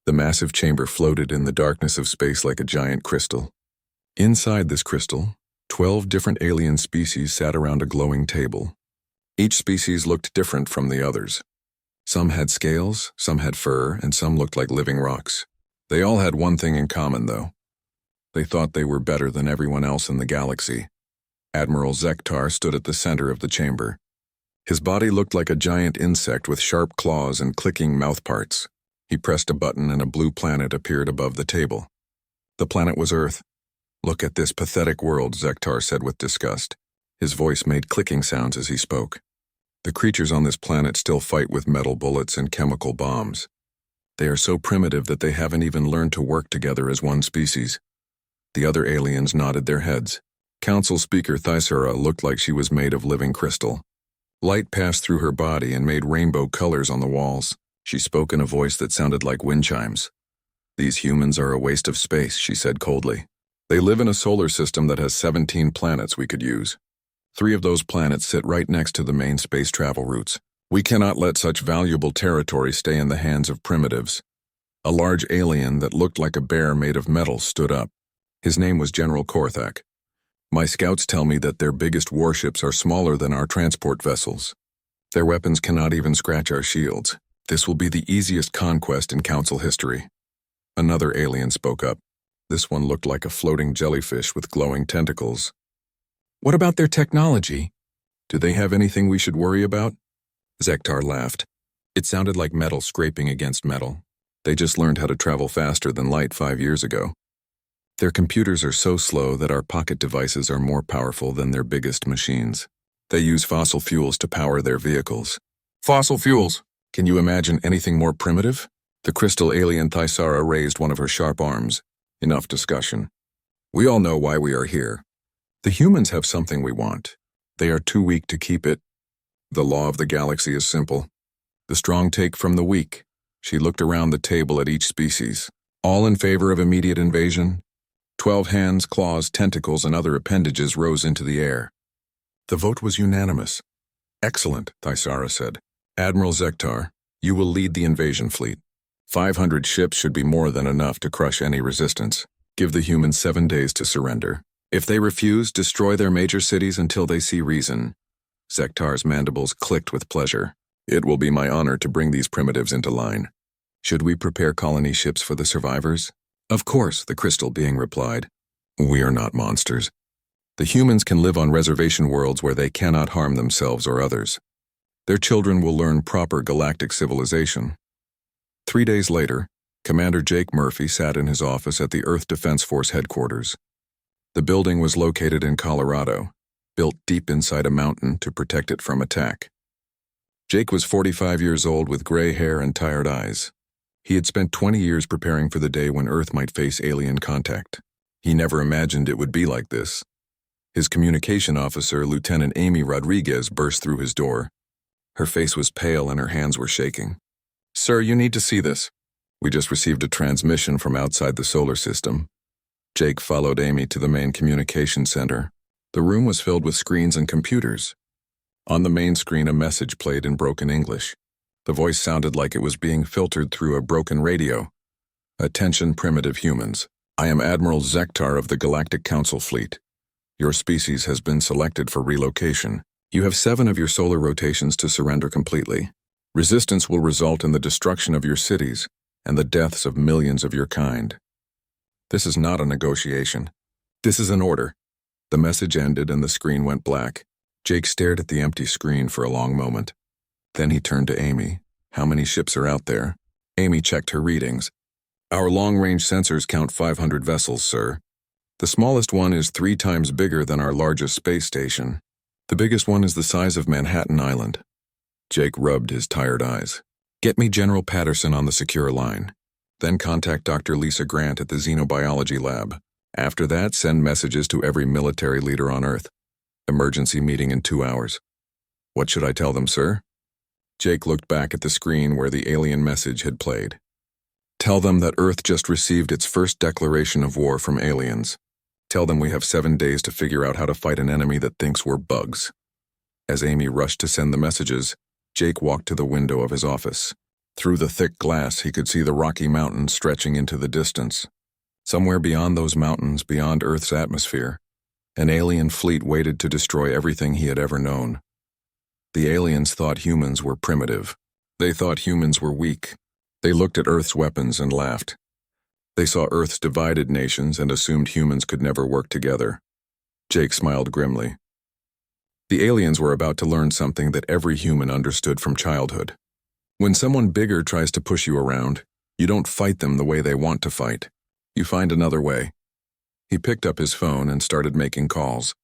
The massive chamber floated in the darkness of space like a giant crystal. Inside this crystal, 12 different alien species sat around a glowing table. Each species looked different from the others. Some had scales, some had fur, and some looked like living rocks. They all had one thing in common, though. They thought they were better than everyone else in the galaxy. Admiral Zektar stood at the center of the chamber. His body looked like a giant insect with sharp claws and clicking mouthparts. He pressed a button and a blue planet appeared above the table. The planet was Earth. "Look at this pathetic world," Zektar said with disgust. His voice made clicking sounds as he spoke. "The creatures on this planet still fight with metal bullets and chemical bombs. They are so primitive that they haven't even learned to work together as one species." The other aliens nodded their heads. Council Speaker Thysura looked like she was made of living crystal. Light passed through her body and made rainbow colors on the walls. She spoke in a voice that sounded like wind chimes. "These humans are a waste of space," she said coldly. "They live in a solar system that has 17 planets we could use. 3 of those planets sit right next to the main space travel routes. We cannot let such valuable territory stay in the hands of primitives." A large alien that looked like a bear made of metal stood up. His name was General Korthak. "My scouts tell me that their biggest warships are smaller than our transport vessels. Their weapons cannot even scratch our shields. This will be the easiest conquest in Council history." Another alien spoke up. This one looked like a floating jellyfish with glowing tentacles. "What about their technology? Do they have anything we should worry about?" Zektar laughed. It sounded like metal scraping against metal. "They just learned how to travel faster than light 5 years ago. Their computers are so slow that our pocket devices are more powerful than their biggest machines. They use fossil fuels to power their vehicles." "Fossil fuels? Can you imagine anything more primitive?" The crystal alien Thysura raised one of her sharp arms. "Enough discussion. We all know why we are here. The humans have something we want. They are too weak to keep it. The law of the galaxy is simple. The strong take from the weak." She looked around the table at each species. "All in favor of immediate invasion?" 12 hands, claws, tentacles, and other appendages rose into the air. The vote was unanimous. "Excellent," Thysura said. "Admiral Zektar, you will lead the invasion fleet. 500 ships should be more than enough to crush any resistance. Give the humans 7 days to surrender. If they refuse, destroy their major cities until they see reason." Zektar's mandibles clicked with pleasure. "It will be my honor to bring these primitives into line. Should we prepare colony ships for the survivors?" "Of course," the crystal being replied. "We are not monsters. The humans can live on reservation worlds where they cannot harm themselves or others. Their children will learn proper galactic civilization." 3 days later, Commander Jake Murphy sat in his office at the Earth Defense Force headquarters. The building was located in Colorado, built deep inside a mountain to protect it from attack. Jake was 45 years old with gray hair and tired eyes. He had spent 20 years preparing for the day when Earth might face alien contact. He never imagined it would be like this. His communication officer, Lieutenant Amy Rodriguez, burst through his door. Her face was pale and her hands were shaking. "Sir, you need to see this. We just received a transmission from outside the solar system." Jake followed Amy to the main communication center. The room was filled with screens and computers. On the main screen, a message played in broken English. The voice sounded like it was being filtered through a broken radio. "Attention, primitive humans. I am Admiral Zektar of the Galactic Council Fleet. Your species has been selected for relocation. You have 7 of your solar rotations to surrender completely. Resistance will result in the destruction of your cities and the deaths of millions of your kind. This is not a negotiation. This is an order." The message ended and the screen went black. Jake stared at the empty screen for a long moment. Then he turned to Amy. "How many ships are out there?" Amy checked her readings. "Our long-range sensors count 500 vessels, sir. The smallest one is 3 times bigger than our largest space station. The biggest one is the size of Manhattan Island." Jake rubbed his tired eyes. "Get me General Patterson on the secure line. Then contact Dr. Lisa Grant at the Xenobiology Lab. After that, send messages to every military leader on Earth. Emergency meeting in 2 hours." "What should I tell them, sir?" Jake looked back at the screen where the alien message had played. "Tell them that Earth just received its first declaration of war from aliens. Tell them we have 7 days to figure out how to fight an enemy that thinks we're bugs." As Amy rushed to send the messages, Jake walked to the window of his office. Through the thick glass, he could see the Rocky Mountains stretching into the distance. Somewhere beyond those mountains, beyond Earth's atmosphere, an alien fleet waited to destroy everything he had ever known. The aliens thought humans were primitive. They thought humans were weak. They looked at Earth's weapons and laughed. They saw Earth's divided nations and assumed humans could never work together. Jake smiled grimly. The aliens were about to learn something that every human understood from childhood. When someone bigger tries to push you around, you don't fight them the way they want to fight. You find another way. He picked up his phone and started making calls.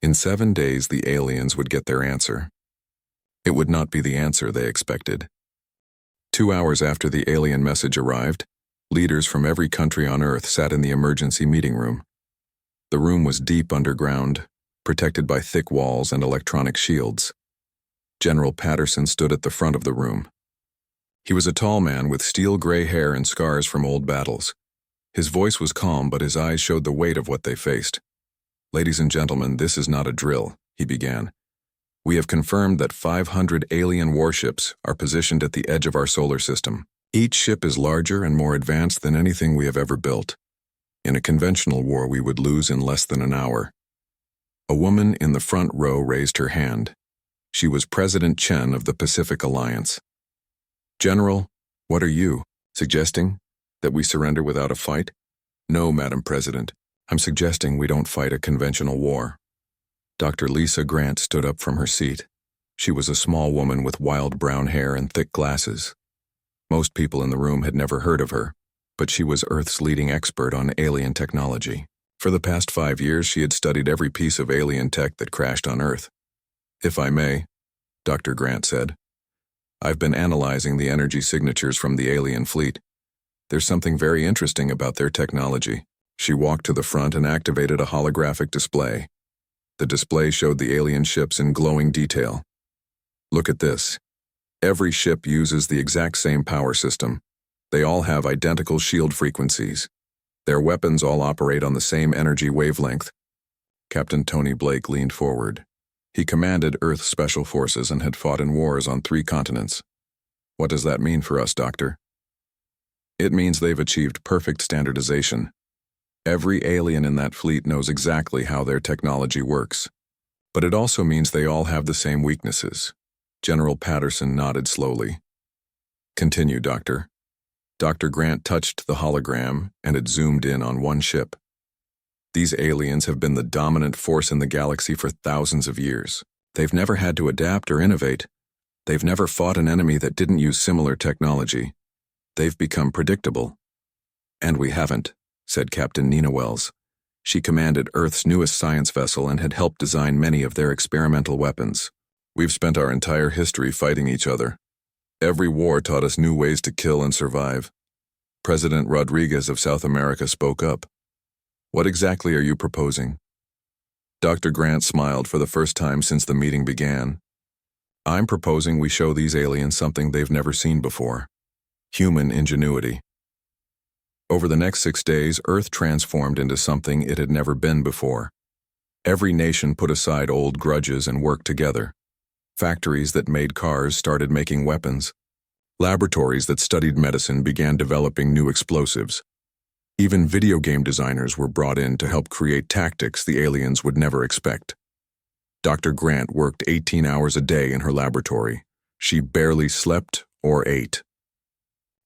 In 7 days, the aliens would get their answer. It would not be the answer they expected. 2 hours after the alien message arrived, leaders from every country on Earth sat in the emergency meeting room. The room was deep underground, protected by thick walls and electronic shields. General Patterson stood at the front of the room. He was a tall man with steel gray hair and scars from old battles. His voice was calm, but his eyes showed the weight of what they faced. "Ladies and gentlemen, this is not a drill," he began. "We have confirmed that 500 alien warships are positioned at the edge of our solar system. Each ship is larger and more advanced than anything we have ever built. In a conventional war, we would lose in less than an hour." A woman in the front row raised her hand. She was President Chen of the Pacific Alliance. "General, what are you suggesting? That we surrender without a fight?" "No, Madam President. I'm suggesting we don't fight a conventional war." Dr. Lisa Grant stood up from her seat. She was a small woman with wild brown hair and thick glasses. Most people in the room had never heard of her, but she was Earth's leading expert on alien technology. For the past 5 years, she had studied every piece of alien tech that crashed on Earth. "If I may," Dr. Grant said, "I've been analyzing the energy signatures from the alien fleet. There's something very interesting about their technology." She walked to the front and activated a holographic display. The display showed the alien ships in glowing detail. "Look at this. Every ship uses the exact same power system. They all have identical shield frequencies. Their weapons all operate on the same energy wavelength." Captain Tony Blake leaned forward. He commanded Earth's Special Forces and had fought in wars on 3 continents. "What does that mean for us, Doctor?" "It means they've achieved perfect standardization. Every alien in that fleet knows exactly how their technology works. But it also means they all have the same weaknesses." General Patterson nodded slowly. "Continue, Doctor." Dr. Grant touched the hologram, and it zoomed in on one ship. "These aliens have been the dominant force in the galaxy for thousands of years. They've never had to adapt or innovate. They've never fought an enemy that didn't use similar technology. They've become predictable." "And we haven't," said Captain Nina Wells. She commanded Earth's newest science vessel and had helped design many of their experimental weapons. "We've spent our entire history fighting each other. Every war taught us new ways to kill and survive." President Rodriguez of South America spoke up. "What exactly are you proposing?" Dr. Grant smiled for the first time since the meeting began. "I'm proposing we show these aliens something they've never seen before. Human ingenuity." Over the next 6 days, Earth transformed into something it had never been before. Every nation put aside old grudges and worked together. Factories that made cars started making weapons. Laboratories that studied medicine began developing new explosives. Even video game designers were brought in to help create tactics the aliens would never expect. Dr. Grant worked 18 hours a day in her laboratory. She barely slept or ate.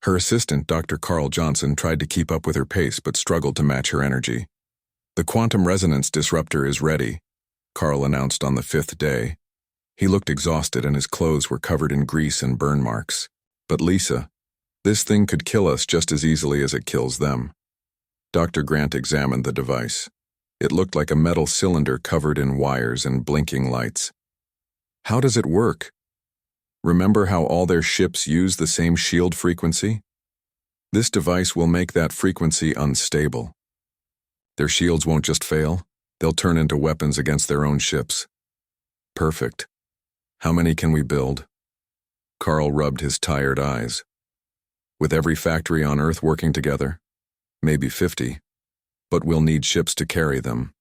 Her assistant, Dr. Carl Johnson, tried to keep up with her pace but struggled to match her energy. "The quantum resonance disruptor is ready," Carl announced on the 5th day. He looked exhausted and his clothes were covered in grease and burn marks. "But Lisa, this thing could kill us just as easily as it kills them." Dr. Grant examined the device. It looked like a metal cylinder covered in wires and blinking lights. "How does it work? Remember how all their ships use the same shield frequency? This device will make that frequency unstable. Their shields won't just fail, they'll turn into weapons against their own ships." "Perfect. How many can we build?" Carl rubbed his tired eyes. "With every factory on Earth working together? Maybe 50. But we'll need ships to carry them."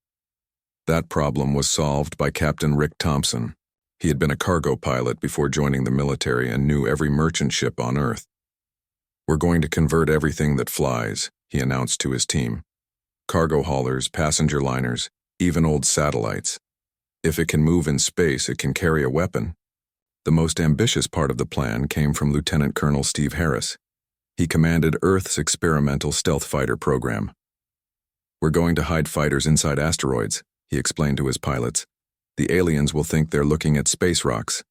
That problem was solved by Captain Rick Thompson. He had been a cargo pilot before joining the military and knew every merchant ship on Earth. "We're going to convert everything that flies," he announced to his team. "Cargo haulers, passenger liners, even old satellites. If it can move in space, it can carry a weapon." The most ambitious part of the plan came from Lieutenant Colonel Steve Harris. He commanded Earth's experimental stealth fighter program. "We're going to hide fighters inside asteroids," he explained to his pilots. "The aliens will think they're looking at space rocks.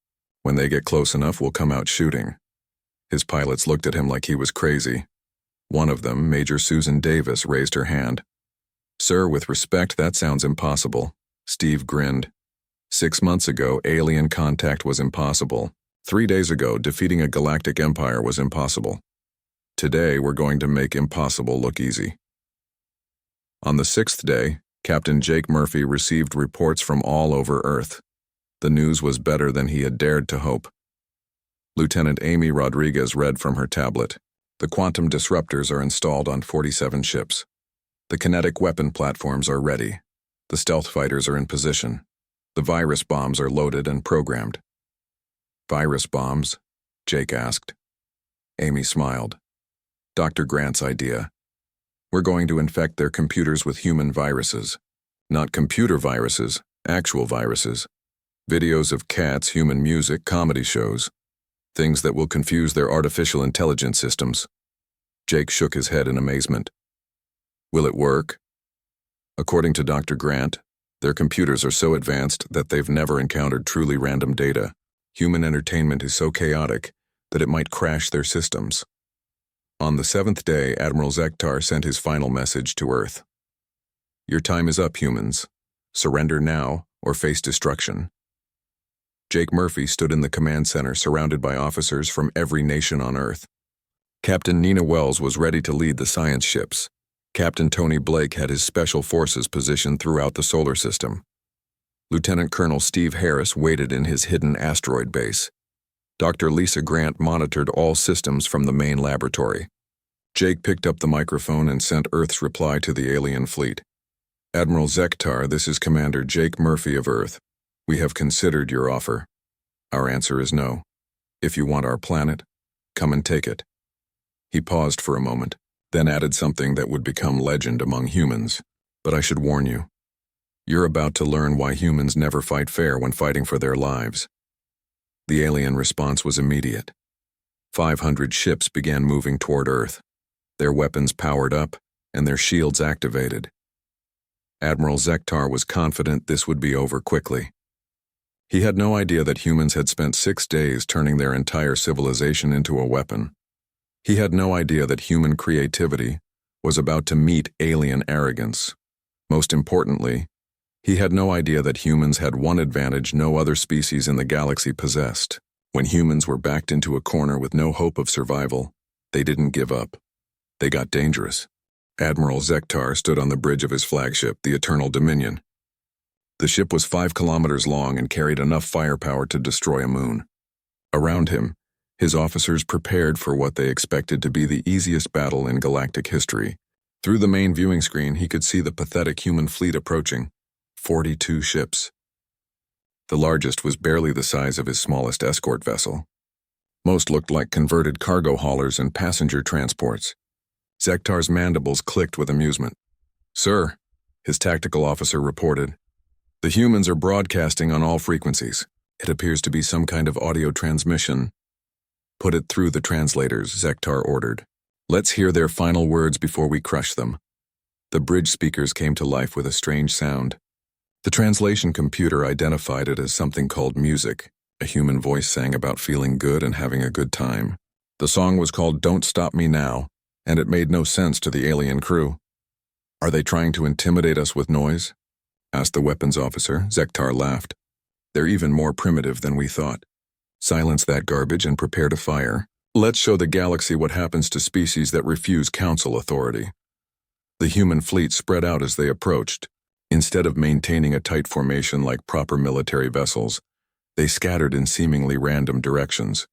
When they get close enough, we'll come out shooting." His pilots looked at him like he was crazy. One of them, Major Susan Davis, raised her hand. "Sir, with respect, that sounds impossible." Steve grinned. 6 months ago, alien contact was impossible. 3 days ago, defeating a galactic empire was impossible. Today, we're going to make impossible look easy. On the 6th day, Captain Jake Murphy received reports from all over Earth. The news was better than he had dared to hope. Lieutenant Amy Rodriguez read from her tablet. "The quantum disruptors are installed on 47 ships. The kinetic weapon platforms are ready. The stealth fighters are in position. The virus bombs are loaded and programmed." "Virus bombs?" Jake asked. Amy smiled. "Dr. Grant's idea. We're going to infect their computers with human viruses. Not computer viruses, actual viruses. Videos of cats, human music, comedy shows. Things that will confuse their artificial intelligence systems." Jake shook his head in amazement. "Will it work?" "According to Dr. Grant, their computers are so advanced that they've never encountered truly random data. Human entertainment is so chaotic that it might crash their systems." On the 7th day, Admiral Zektar sent his final message to Earth. "Your time is up, humans. Surrender now or face destruction." Jake Murphy stood in the command center surrounded by officers from every nation on Earth. Captain Nina Wells was ready to lead the science ships. Captain Tony Blake had his special forces positioned throughout the solar system. Lieutenant Colonel Steve Harris waited in his hidden asteroid base. Dr. Lisa Grant monitored all systems from the main laboratory. Jake picked up the microphone and sent Earth's reply to the alien fleet. "Admiral Zektar, this is Commander Jake Murphy of Earth. We have considered your offer. Our answer is no. If you want our planet, come and take it." He paused for a moment, then added something that would become legend among humans. "But I should warn you. You're about to learn why humans never fight fair when fighting for their lives." The alien response was immediate. 500 ships began moving toward Earth, their weapons powered up and their shields activated. Admiral Zektar was confident this would be over quickly. He had no idea that humans had spent 6 days turning their entire civilization into a weapon. He had no idea that human creativity was about to meet alien arrogance. Most importantly, he had no idea that humans had one advantage no other species in the galaxy possessed. When humans were backed into a corner with no hope of survival, they didn't give up. They got dangerous. Admiral Zektar stood on the bridge of his flagship, the Eternal Dominion. The ship was 5 kilometers long and carried enough firepower to destroy a moon. Around him, his officers prepared for what they expected to be the easiest battle in galactic history. Through the main viewing screen, he could see the pathetic human fleet approaching. 42 ships. The largest was barely the size of his smallest escort vessel. Most looked like converted cargo haulers and passenger transports. Zektar's mandibles clicked with amusement. "Sir," his tactical officer reported, "the humans are broadcasting on all frequencies. It appears to be some kind of audio transmission." "Put it through the translators," Zektar ordered. "Let's hear their final words before we crush them." The bridge speakers came to life with a strange sound. The translation computer identified it as something called music. A human voice sang about feeling good and having a good time. The song was called "Don't Stop Me Now," and it made no sense to the alien crew. "Are they trying to intimidate us with noise?" asked the weapons officer. Zektar laughed. "They're even more primitive than we thought. Silence that garbage and prepare to fire. Let's show the galaxy what happens to species that refuse council authority." The human fleet spread out as they approached. Instead of maintaining a tight formation like proper military vessels, they scattered in seemingly random directions.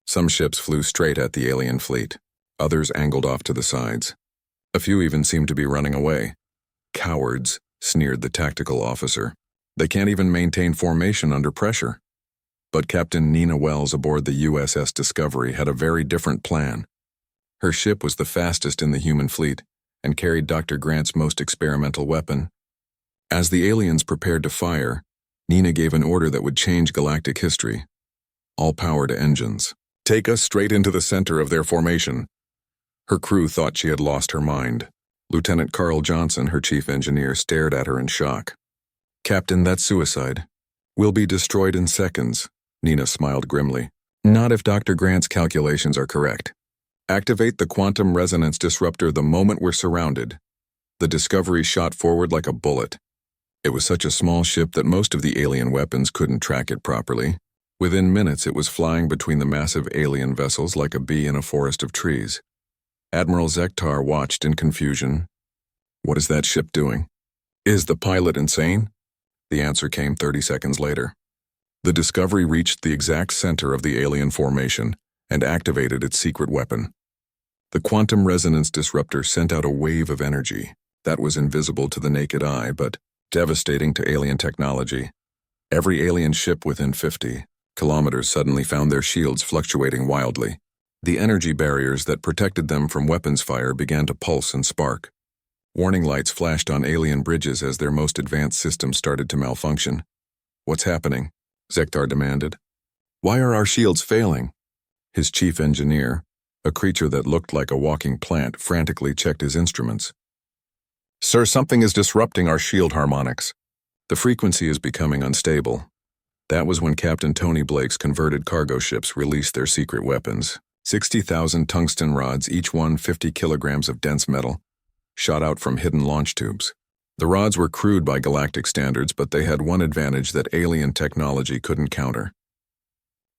Some ships flew straight at the alien fleet. Others angled off to the sides. A few even seemed to be running away. "Cowards," sneered the tactical officer. "They can't even maintain formation under pressure." But Captain Nina Wells aboard the USS Discovery had a very different plan. Her ship was the fastest in the human fleet and carried Dr. Grant's most experimental weapon. As the aliens prepared to fire, Nina gave an order that would change galactic history. All power to engines. Take us straight into the center of their formation. Her crew thought she had lost her mind. Lieutenant Carl Johnson, her chief engineer, stared at her in shock. Captain, that's suicide. We'll be destroyed in seconds. Nina smiled grimly. Not if Dr. Grant's calculations are correct. Activate the quantum resonance disruptor the moment we're surrounded. The Discovery shot forward like a bullet. It was such a small ship that most of the alien weapons couldn't track it properly. Within minutes, it was flying between the massive alien vessels like a bee in a forest of trees. Admiral Zektar watched in confusion. What is that ship doing? Is the pilot insane? The answer came 30 seconds later. The Discovery reached the exact center of the alien formation and activated its secret weapon. The quantum resonance disruptor sent out a wave of energy that was invisible to the naked eye but devastating to alien technology. Every alien ship within 50 kilometers suddenly found their shields fluctuating wildly. The energy barriers that protected them from weapons fire began to pulse and spark. Warning lights flashed on alien bridges as their most advanced systems started to malfunction. What's happening? Zektar demanded. Why are our shields failing? His chief engineer, a creature that looked like a walking plant, frantically checked his instruments. Sir, something is disrupting our shield harmonics. The frequency is becoming unstable. That was when Captain Tony Blake's converted cargo ships released their secret weapons. 60,000 tungsten rods, each one 50 kilograms of dense metal, shot out from hidden launch tubes. The rods were crude by galactic standards, but they had one advantage that alien technology couldn't counter.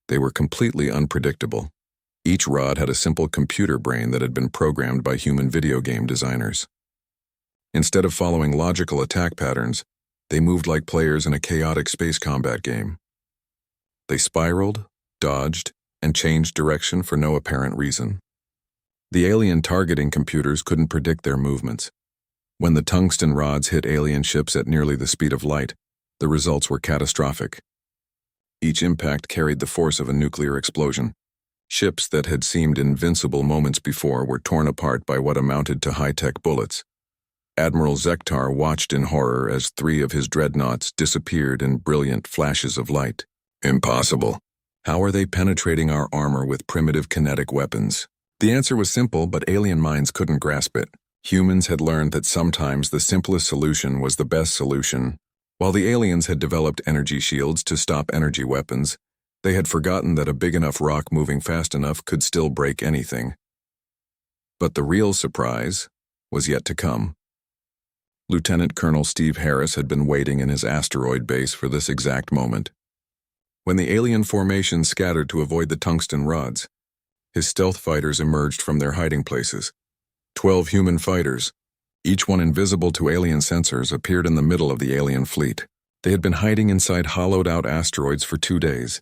They were completely unpredictable. Each rod had a simple computer brain that had been programmed by human video game designers. Instead of following logical attack patterns, they moved like players in a chaotic space combat game. They spiraled, dodged, and changed direction for no apparent reason. The alien targeting computers couldn't predict their movements. When the tungsten rods hit alien ships at nearly the speed of light, the results were catastrophic. Each impact carried the force of a nuclear explosion. Ships that had seemed invincible moments before were torn apart by what amounted to high-tech bullets. Admiral Zektar watched in horror as 3 of his dreadnoughts disappeared in brilliant flashes of light. Impossible. How are they penetrating our armor with primitive kinetic weapons? The answer was simple, but alien minds couldn't grasp it. Humans had learned that sometimes the simplest solution was the best solution. While the aliens had developed energy shields to stop energy weapons, they had forgotten that a big enough rock moving fast enough could still break anything. But the real surprise was yet to come. Lieutenant Colonel Steve Harris had been waiting in his asteroid base for this exact moment. When the alien formation scattered to avoid the tungsten rods, his stealth fighters emerged from their hiding places. 12 human fighters, each one invisible to alien sensors, appeared in the middle of the alien fleet. They had been hiding inside hollowed-out asteroids for 2 days,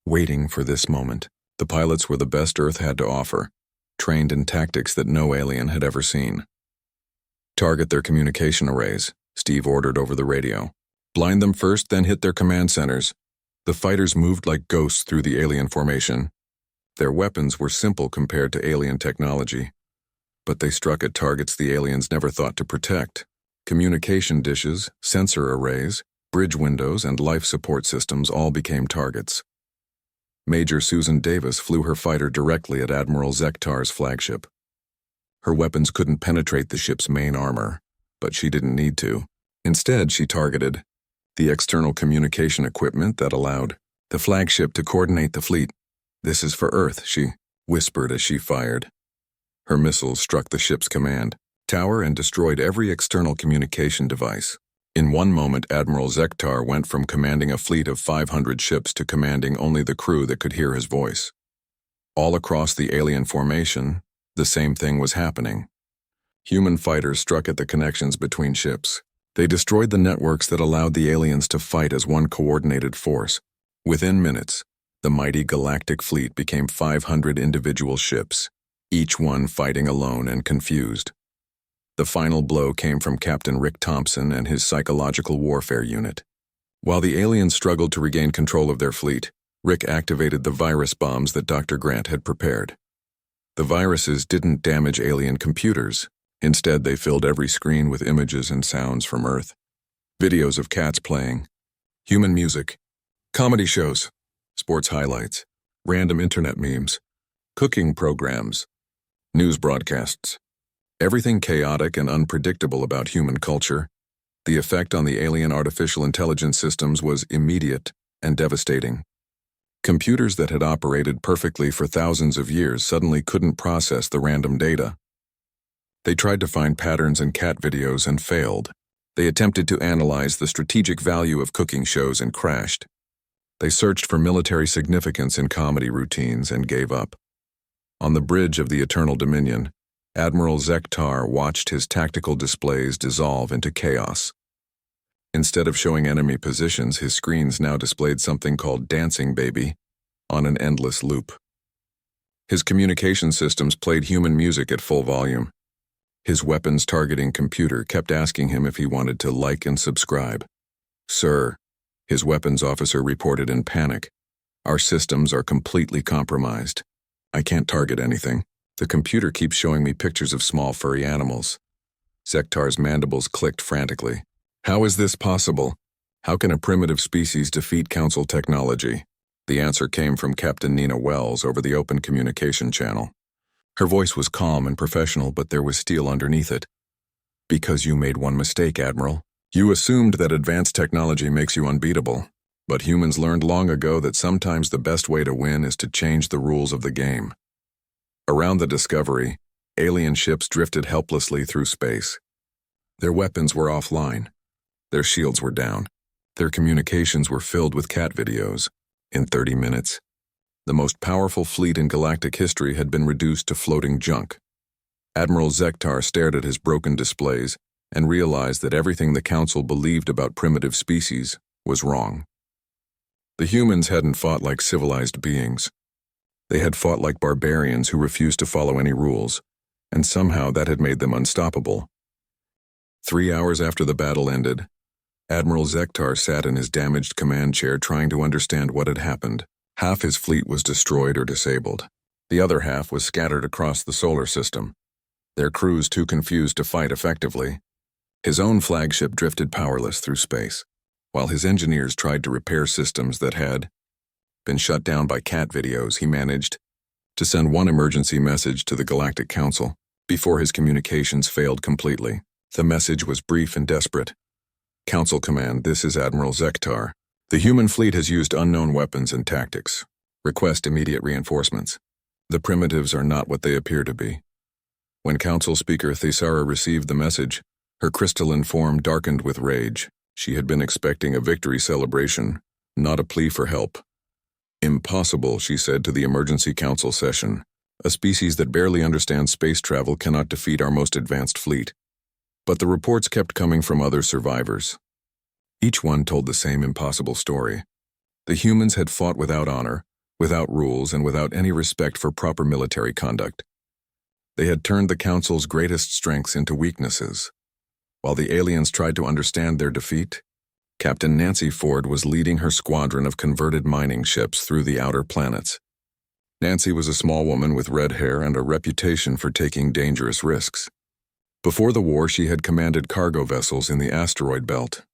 waiting for this moment. The pilots were the best Earth had to offer, trained in tactics that no alien had ever seen. Target their communication arrays, Steve ordered over the radio. Blind them first, then hit their command centers. The fighters moved like ghosts through the alien formation. Their weapons were simple compared to alien technology, but they struck at targets the aliens never thought to protect. Communication dishes, sensor arrays, bridge windows, and life support systems all became targets. Major Susan Davis flew her fighter directly at Admiral Zektar's flagship. Her weapons couldn't penetrate the ship's main armor, but she didn't need to. Instead, she targeted the external communication equipment that allowed the flagship to coordinate the fleet. "This is for Earth," she whispered as she fired. Her missiles struck the ship's command tower and destroyed every external communication device. In one moment, Admiral Zektar went from commanding a fleet of 500 ships to commanding only the crew that could hear his voice. All across the alien formation, the same thing was happening. Human fighters struck at the connections between ships. They destroyed the networks that allowed the aliens to fight as one coordinated force. Within minutes, the mighty galactic fleet became 500 individual ships, each one fighting alone and confused. The final blow came from Captain Rick Thompson and his psychological warfare unit. While the aliens struggled to regain control of their fleet, Rick activated the virus bombs that Dr. Grant had prepared. The viruses didn't damage alien computers. Instead, they filled every screen with images and sounds from Earth. Videos of cats playing, human music, comedy shows, sports highlights, random internet memes, cooking programs, news broadcasts. Everything chaotic and unpredictable about human culture. The effect on the alien artificial intelligence systems was immediate and devastating. Computers that had operated perfectly for thousands of years suddenly couldn't process the random data. They tried to find patterns in cat videos and failed. They attempted to analyze the strategic value of cooking shows and crashed. They searched for military significance in comedy routines and gave up. On the bridge of the Eternal Dominion, Admiral Zektar watched his tactical displays dissolve into chaos. Instead of showing enemy positions, his screens now displayed something called Dancing Baby on an endless loop. His communication systems played human music at full volume. His weapons targeting computer kept asking him if he wanted to like and subscribe. "Sir," his weapons officer reported in panic, "our systems are completely compromised. I can't target anything. The computer keeps showing me pictures of small furry animals." Zektar's mandibles clicked frantically. How is this possible? How can a primitive species defeat Council technology? The answer came from Captain Nina Wells over the open communication channel. Her voice was calm and professional, but there was steel underneath it. "Because you made one mistake, Admiral. You assumed that advanced technology makes you unbeatable. But humans learned long ago that sometimes the best way to win is to change the rules of the game." Around the Discovery, alien ships drifted helplessly through space. Their weapons were offline. Their shields were down. Their communications were filled with cat videos. In 30 minutes, the most powerful fleet in galactic history had been reduced to floating junk. Admiral Zektar stared at his broken displays and realized that everything the Council believed about primitive species was wrong. The humans hadn't fought like civilized beings. They had fought like barbarians who refused to follow any rules, and somehow that had made them unstoppable. 3 hours after the battle ended, Admiral Zektar sat in his damaged command chair trying to understand what had happened. Half his fleet was destroyed or disabled. The other half was scattered across the solar system, their crews too confused to fight effectively. His own flagship drifted powerless through space, while his engineers tried to repair systems that had been shut down by cat videos. He managed to send one emergency message to the Galactic Council before his communications failed completely. The message was brief and desperate. "Council Command, this is Admiral Zektar. The human fleet has used unknown weapons and tactics. Request immediate reinforcements. The primitives are not what they appear to be." When Council Speaker Thesara received the message, her crystalline form darkened with rage. She had been expecting a victory celebration, not a plea for help. "Impossible," she said to the emergency council session. "A species that barely understands space travel cannot defeat our most advanced fleet." But the reports kept coming from other survivors. Each one told the same impossible story. The humans had fought without honor, without rules, and without any respect for proper military conduct. They had turned the Council's greatest strengths into weaknesses. While the aliens tried to understand their defeat, Captain Nancy Ford was leading her squadron of converted mining ships through the outer planets. Nancy was a small woman with red hair and a reputation for taking dangerous risks. Before the war, she had commanded cargo vessels in the asteroid belt.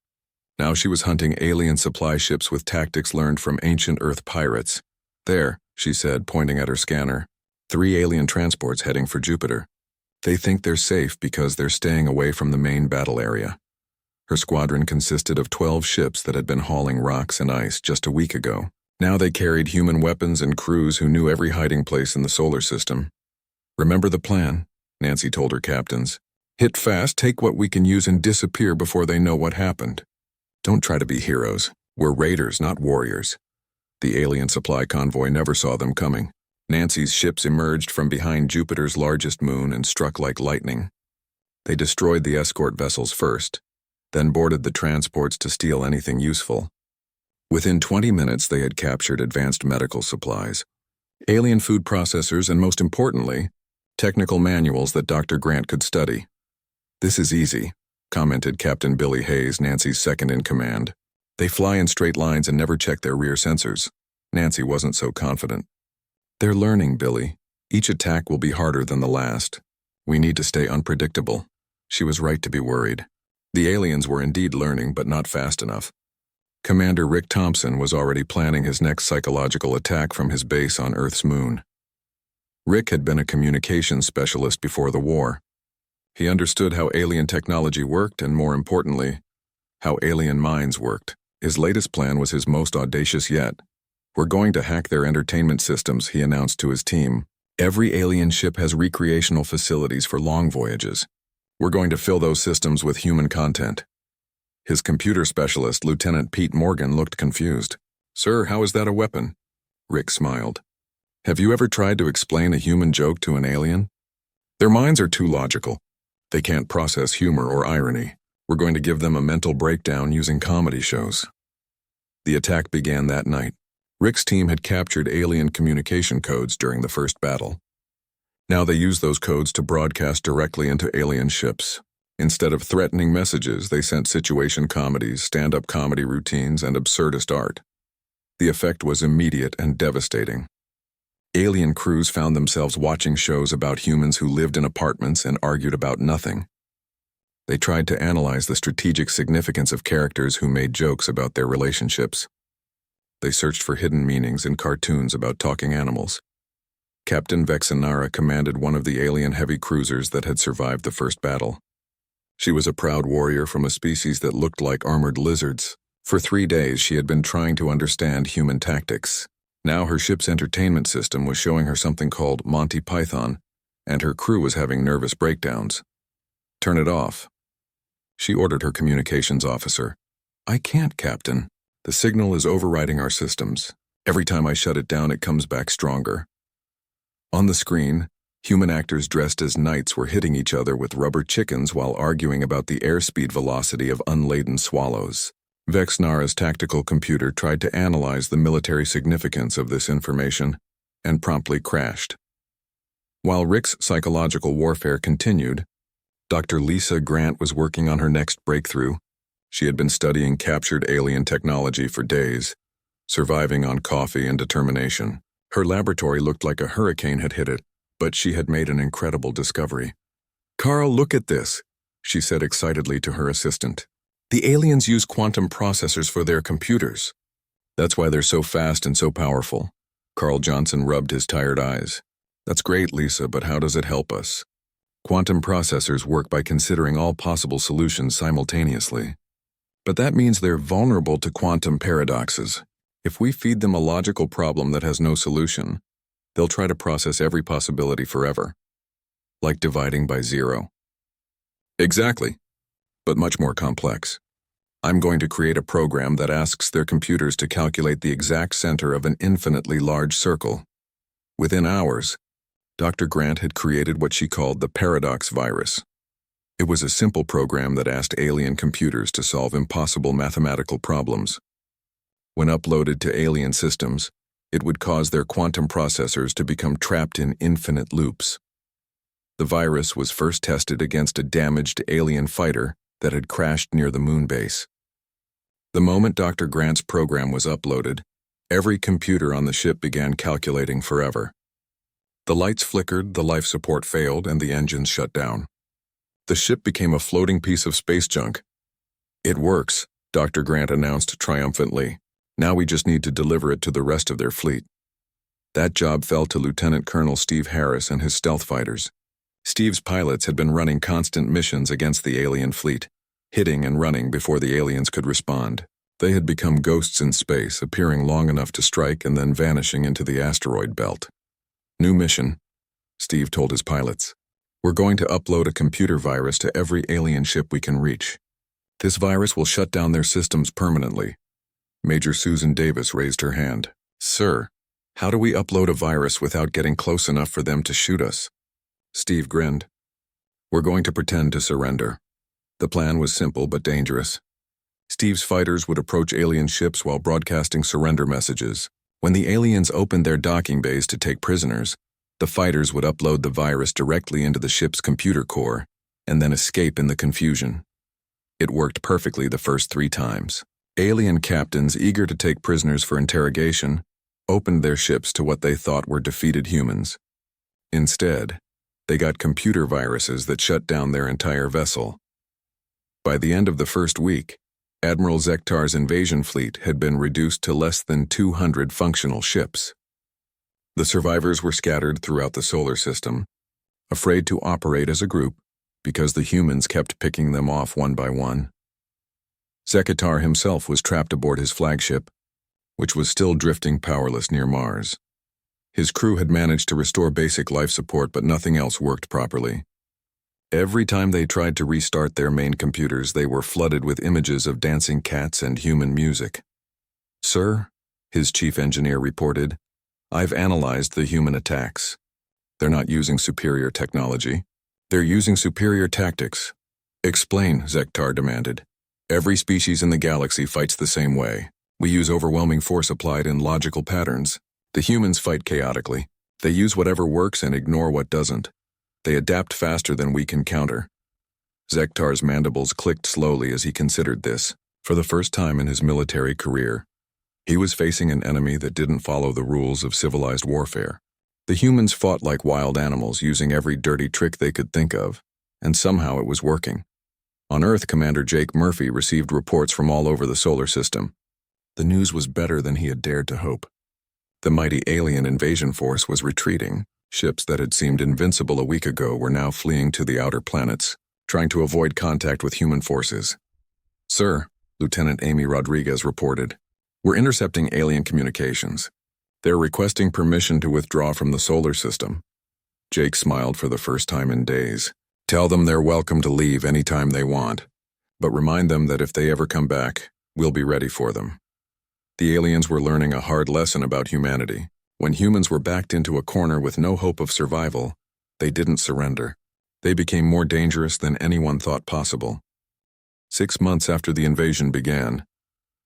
Now she was hunting alien supply ships with tactics learned from ancient Earth pirates. "There," she said, pointing at her scanner. 3 alien transports heading for Jupiter. They think they're safe because they're staying away from the main battle area." Her squadron consisted of 12 ships that had been hauling rocks and ice just a week ago. Now they carried human weapons and crews who knew every hiding place in the solar system. "Remember the plan," Nancy told her captains. "Hit fast, take what we can use, and disappear before they know what happened. Don't try to be heroes. We're raiders, not warriors." The alien supply convoy never saw them coming. Nancy's ships emerged from behind Jupiter's largest moon and struck like lightning. They destroyed the escort vessels first, then boarded the transports to steal anything useful. Within 20 minutes, they had captured advanced medical supplies, alien food processors, and most importantly, technical manuals that Dr. Grant could study. "This is easy," commented Captain Billy Hayes, Nancy's second-in-command. "They fly in straight lines and never check their rear sensors." Nancy wasn't so confident. "They're learning, Billy. Each attack will be harder than the last. We need to stay unpredictable. She was right to be worried. The aliens were indeed learning, but not fast enough. Commander Rick Thompson was already planning his next psychological attack from his base on Earth's moon. Rick had been a communications specialist before the war. He understood how alien technology worked and, more importantly, how alien minds worked. His latest plan was his most audacious yet. "We're going to hack their entertainment systems," he announced to his team. "Every alien ship has recreational facilities for long voyages. We're going to fill those systems with human content." His computer specialist, Lieutenant Pete Morgan, looked confused. "Sir, how is that a weapon?" Rick smiled. "Have you ever tried to explain a human joke to an alien? Their minds are too logical. They can't process humor or irony. We're going to give them a mental breakdown using comedy shows." The attack began that night. Rick's team had captured alien communication codes during the first battle. Now they used those codes to broadcast directly into alien ships. Instead of threatening messages, they sent situation comedies, stand-up comedy routines, and absurdist art. The effect was immediate and devastating. Alien crews found themselves watching shows about humans who lived in apartments and argued about nothing. They tried to analyze the strategic significance of characters who made jokes about their relationships. They searched for hidden meanings in cartoons about talking animals. Captain Vexanara commanded one of the alien heavy cruisers that had survived the first battle. She was a proud warrior from a species that looked like armored lizards. For 3 days she had been trying to understand human tactics. Now her ship's entertainment system was showing her something called Monty Python, and her crew was having nervous breakdowns. "Turn it off." She ordered her communications officer. "I can't, Captain. The signal is overriding our systems. Every time I shut it down, it comes back stronger." On the screen, human actors dressed as knights were hitting each other with rubber chickens while arguing about the airspeed velocity of unladen swallows. Vexnara's tactical computer tried to analyze the military significance of this information and promptly crashed. While Rick's psychological warfare continued, Dr. Lisa Grant was working on her next breakthrough. She had been studying captured alien technology for days, surviving on coffee and determination. Her laboratory looked like a hurricane had hit it, but she had made an incredible discovery. "Carl, look at this," she said excitedly to her assistant. "The aliens use quantum processors for their computers. That's why they're so fast and so powerful." Carl Johnson rubbed his tired eyes. "That's great, Lisa, but how does it help us?" "Quantum processors work by considering all possible solutions simultaneously. But that means they're vulnerable to quantum paradoxes. If we feed them a logical problem that has no solution, they'll try to process every possibility forever. Like dividing by zero." "Exactly, but much more complex. I'm going to create a program that asks their computers to calculate the exact center of an infinitely large circle." Within hours, Dr. Grant had created what she called the paradox virus. It was a simple program that asked alien computers to solve impossible mathematical problems. When uploaded to alien systems, it would cause their quantum processors to become trapped in infinite loops. The virus was first tested against a damaged alien fighter that had crashed near the moon base. The moment Dr. Grant's program was uploaded, every computer on the ship began calculating forever. The lights flickered, the life support failed, and the engines shut down. The ship became a floating piece of space junk. "It works," Dr. Grant announced triumphantly. "Now we just need to deliver it to the rest of their fleet." That job fell to Lieutenant Colonel Steve Harris and his stealth fighters. Steve's pilots had been running constant missions against the alien fleet, hitting and running before the aliens could respond. They had become ghosts in space, appearing long enough to strike and then vanishing into the asteroid belt. "New mission," Steve told his pilots. "We're going to upload a computer virus to every alien ship we can reach. This virus will shut down their systems permanently." Major Susan Davis raised her hand. "Sir, how do we upload a virus without getting close enough for them to shoot us?" Steve grinned. "We're going to pretend to surrender." The plan was simple but dangerous. Steve's fighters would approach alien ships while broadcasting surrender messages. When the aliens opened their docking bays to take prisoners, the fighters would upload the virus directly into the ship's computer core and then escape in the confusion. It worked perfectly the first 3 times. Alien captains eager to take prisoners for interrogation opened their ships to what they thought were defeated humans. Instead, they got computer viruses that shut down their entire vessel. By the end of the first week, Admiral Zektar's invasion fleet had been reduced to less than 200 functional ships. The survivors were scattered throughout the solar system, afraid to operate as a group because the humans kept picking them off one by one. Zekatar himself was trapped aboard his flagship, which was still drifting powerless near Mars. His crew had managed to restore basic life support, but nothing else worked properly. Every time they tried to restart their main computers, they were flooded with images of dancing cats and human music. "Sir," his chief engineer reported, "I've analyzed the human attacks. They're not using superior technology. They're using superior tactics." "Explain," Zektar demanded. "Every species in the galaxy fights the same way. We use overwhelming force applied in logical patterns. The humans fight chaotically. They use whatever works and ignore what doesn't. They adapt faster than we can counter." Zektar's mandibles clicked slowly as he considered this. For the first time in his military career, he was facing an enemy that didn't follow the rules of civilized warfare. The humans fought like wild animals, using every dirty trick they could think of, and somehow it was working. On Earth, Commander Jake Murphy received reports from all over the solar system. The news was better than he had dared to hope. The mighty alien invasion force was retreating. Ships that had seemed invincible a week ago were now fleeing to the outer planets, trying to avoid contact with human forces. "Sir," Lieutenant Amy Rodriguez reported, "we're intercepting alien communications. They're requesting permission to withdraw from the solar system." Jake smiled for the first time in days. "Tell them they're welcome to leave anytime they want, but remind them that if they ever come back, we'll be ready for them." The aliens were learning a hard lesson about humanity. When humans were backed into a corner with no hope of survival, they didn't surrender. They became more dangerous than anyone thought possible. 6 months after the invasion began,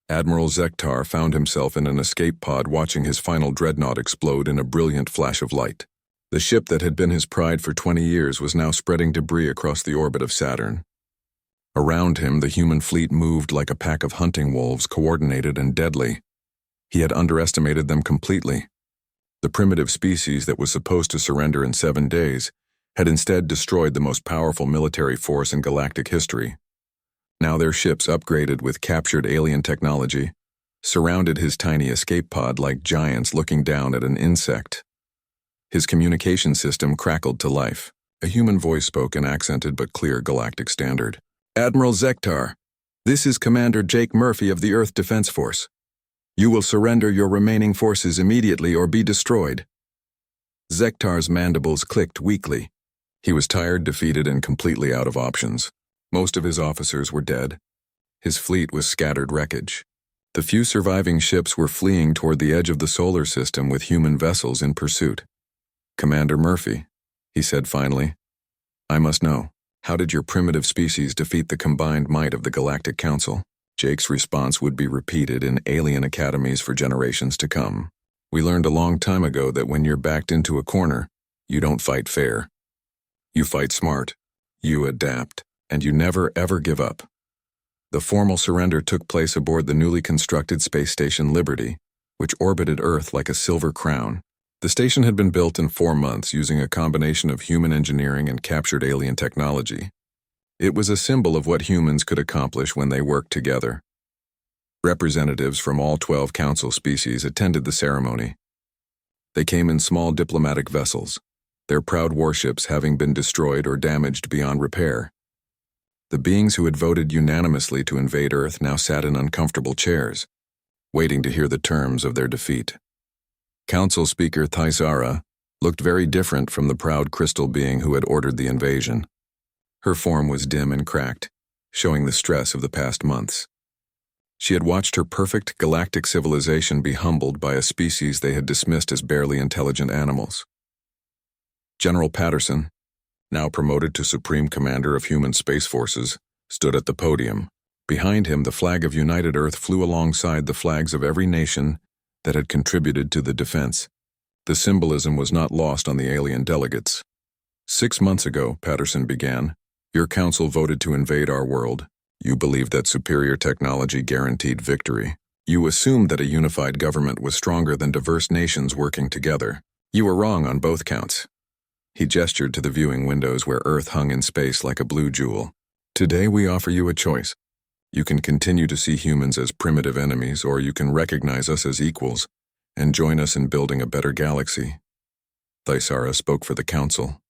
Admiral Zektar found himself in an escape pod watching his final dreadnought explode in a brilliant flash of light. The ship that had been his pride for 20 years was now spreading debris across the orbit of Saturn. Around him, the human fleet moved like a pack of hunting wolves, coordinated and deadly. He had underestimated them completely. The primitive species that was supposed to surrender in 7 days had instead destroyed the most powerful military force in galactic history. Now their ships, upgraded with captured alien technology, surrounded his tiny escape pod like giants looking down at an insect. His communication system crackled to life. A human voice spoke in accented but clear galactic standard. "Admiral Zektar, this is Commander Jake Murphy of the Earth Defense Force. You will surrender your remaining forces immediately or be destroyed." Zektar's mandibles clicked weakly. He was tired, defeated, and completely out of options. Most of his officers were dead. His fleet was scattered wreckage. The few surviving ships were fleeing toward the edge of the solar system with human vessels in pursuit. "Commander Murphy," he said finally, "I must know, how did your primitive species defeat the combined might of the Galactic Council?" Jake's response would be repeated in alien academies for generations to come. "We learned a long time ago that when you're backed into a corner, you don't fight fair. You fight smart, you adapt, and you never ever give up." The formal surrender took place aboard the newly constructed space station Liberty, which orbited Earth like a silver crown. The station had been built in 4 months using a combination of human engineering and captured alien technology. It was a symbol of what humans could accomplish when they worked together. Representatives from all 12 council species attended the ceremony. They came in small diplomatic vessels, their proud warships having been destroyed or damaged beyond repair. The beings who had voted unanimously to invade Earth now sat in uncomfortable chairs, waiting to hear the terms of their defeat. Council Speaker Thaisara looked very different from the proud crystal being who had ordered the invasion. Her form was dim and cracked, showing the stress of the past months. She had watched her perfect galactic civilization be humbled by a species they had dismissed as barely intelligent animals. General Patterson, now promoted to Supreme Commander of Human Space Forces, stood at the podium. Behind him, the flag of United Earth flew alongside the flags of every nation that had contributed to the defense. The symbolism was not lost on the alien delegates. 6 months ago, Patterson began, your council voted to invade our world. You believed that superior technology guaranteed victory. You assumed that a unified government was stronger than diverse nations working together. You were wrong on both counts. He gestured to the viewing windows where Earth hung in space like a blue jewel. Today we offer you a choice. You can continue to see humans as primitive enemies, or you can recognize us as equals and join us in building a better galaxy. Thisara spoke for the Council,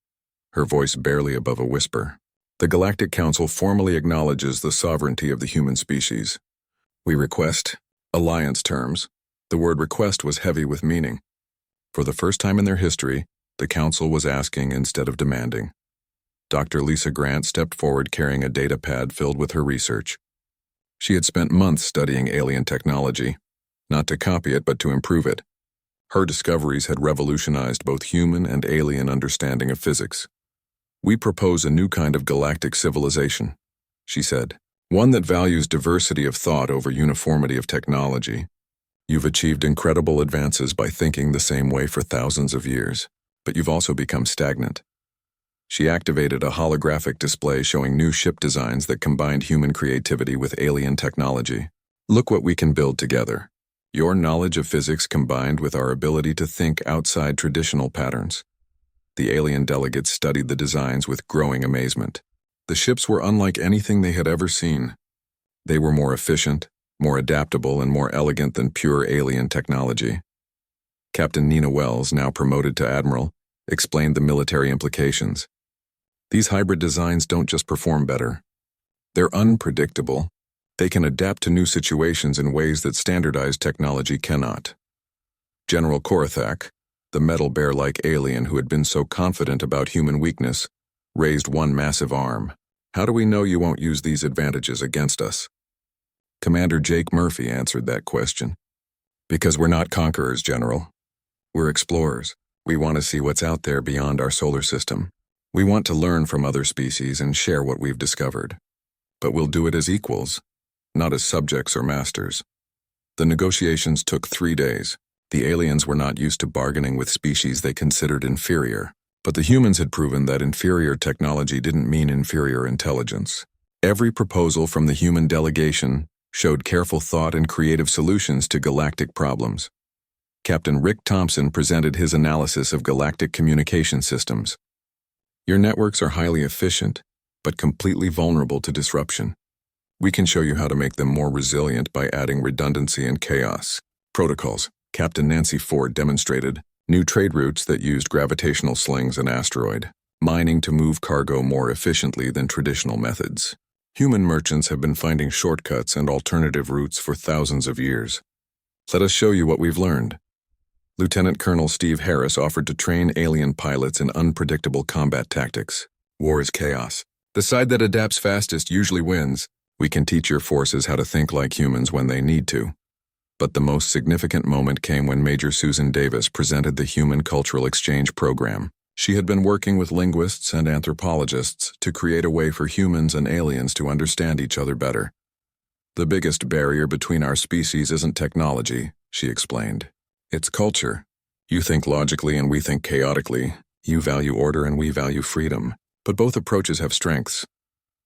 her voice barely above a whisper. The Galactic Council formally acknowledges the sovereignty of the human species. We request alliance terms. The word request was heavy with meaning. For the first time in their history, the Council was asking instead of demanding. Dr. Lisa Grant stepped forward carrying a data pad filled with her research. She had spent months studying alien technology, not to copy it but to improve it. Her discoveries had revolutionized both human and alien understanding of physics. We propose a new kind of galactic civilization, she said, one that values diversity of thought over uniformity of technology. You've achieved incredible advances by thinking the same way for thousands of years, but you've also become stagnant. She activated a holographic display showing new ship designs that combined human creativity with alien technology. Look what we can build together. Your knowledge of physics combined with our ability to think outside traditional patterns. The alien delegates studied the designs with growing amazement. The ships were unlike anything they had ever seen. They were more efficient, more adaptable, and more elegant than pure alien technology. Captain Nina Wells, now promoted to admiral, explained the military implications. These hybrid designs don't just perform better. They're unpredictable. They can adapt to new situations in ways that standardized technology cannot. General Korathak, the metal bear-like alien who had been so confident about human weakness, raised one massive arm. How do we know you won't use these advantages against us? Commander Jake Murphy answered that question. Because we're not conquerors, General. We're explorers. We want to see what's out there beyond our solar system. We want to learn from other species and share what we've discovered. But we'll do it as equals, not as subjects or masters. The negotiations took 3 days. The aliens were not used to bargaining with species they considered inferior, but the humans had proven that inferior technology didn't mean inferior intelligence. Every proposal from the human delegation showed careful thought and creative solutions to galactic problems. Captain Rick Thompson presented his analysis of galactic communication systems. Your networks are highly efficient, but completely vulnerable to disruption. We can show you how to make them more resilient by adding redundancy and chaos. Protocols. Captain Nancy Ford demonstrated new trade routes that used gravitational slings and asteroid mining to move cargo more efficiently than traditional methods. Human merchants have been finding shortcuts and alternative routes for thousands of years. Let us show you what we've learned. Lieutenant Colonel Steve Harris offered to train alien pilots in unpredictable combat tactics. War is chaos. The side that adapts fastest usually wins. We can teach your forces how to think like humans when they need to. But the most significant moment came when Major Susan Davis presented the Human Cultural Exchange Program. She had been working with linguists and anthropologists to create a way for humans and aliens to understand each other better. The biggest barrier between our species isn't technology, she explained. It's culture. You think logically and we think chaotically. You value order and we value freedom. But both approaches have strengths.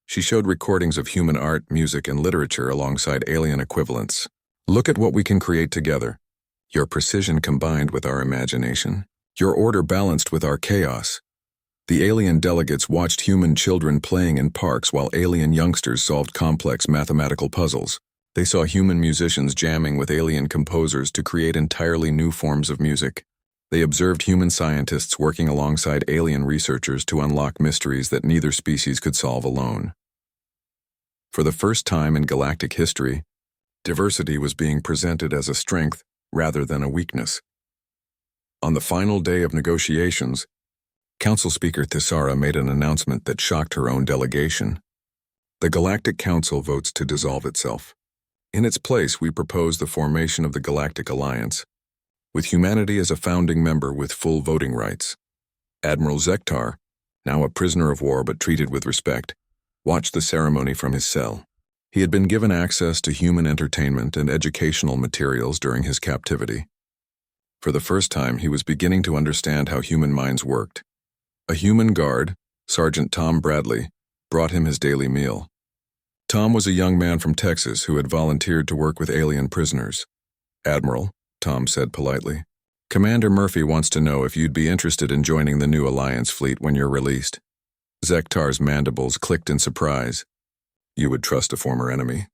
She showed recordings of human art, music, and literature alongside alien equivalents. Look at what we can create together. Your precision combined with our imagination. Your order balanced with our chaos. The alien delegates watched human children playing in parks while alien youngsters solved complex mathematical puzzles. They saw human musicians jamming with alien composers to create entirely new forms of music. They observed human scientists working alongside alien researchers to unlock mysteries that neither species could solve alone. For the first time in galactic history, diversity was being presented as a strength rather than a weakness. On the final day of negotiations, Council Speaker Thisara made an announcement that shocked her own delegation. The Galactic Council votes to dissolve itself. In its place, we propose the formation of the Galactic Alliance, with humanity as a founding member with full voting rights. Admiral Zektar, now a prisoner of war but treated with respect, watched the ceremony from his cell. He had been given access to human entertainment and educational materials during his captivity. For the first time, he was beginning to understand how human minds worked. A human guard, Sergeant Tom Bradley, brought him his daily meal. Tom was a young man from Texas who had volunteered to work with alien prisoners. "Admiral," Tom said politely, Commander Murphy wants to know if you'd be interested in joining the new Alliance fleet when you're released. Zektar's mandibles clicked in surprise. You would trust a former enemy?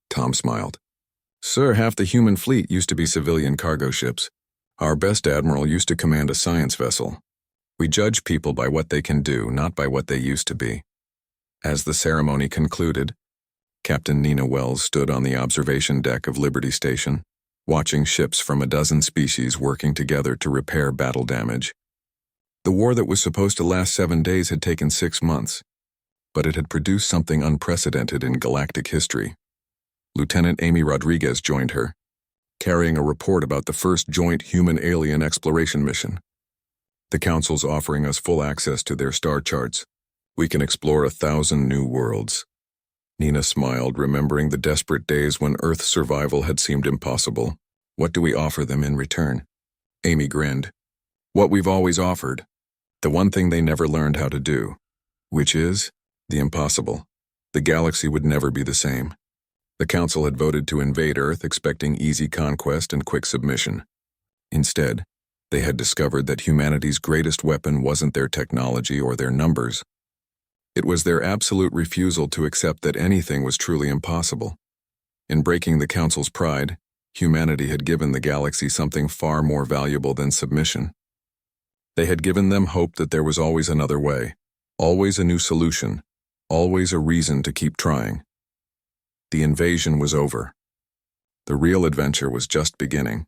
Tom smiled. Sir, half the human fleet used to be civilian cargo ships. Our best admiral used to command a science vessel. We judge people by what they can do, not by what they used to be. As the ceremony concluded, Captain Nina Wells stood on the observation deck of Liberty Station, watching ships from a dozen species working together to repair battle damage. The war that was supposed to last 7 days had taken 6 months, but it had produced something unprecedented in galactic history. Lieutenant Amy Rodriguez joined her, carrying a report about the first joint human-alien exploration mission. The Council's offering us full access to their star charts. We can explore 1,000 new worlds. Nina smiled, remembering the desperate days when Earth's survival had seemed impossible. What do we offer them in return? Amy grinned. What we've always offered. The one thing they never learned how to do. Which is the impossible. The galaxy would never be the same. The Council had voted to invade Earth, expecting easy conquest and quick submission. Instead, they had discovered that humanity's greatest weapon wasn't their technology or their numbers. It was their absolute refusal to accept that anything was truly impossible. In breaking the Council's pride, humanity had given the galaxy something far more valuable than submission. They had given them hope that there was always another way, always a new solution, always a reason to keep trying. The invasion was over. The real adventure was just beginning.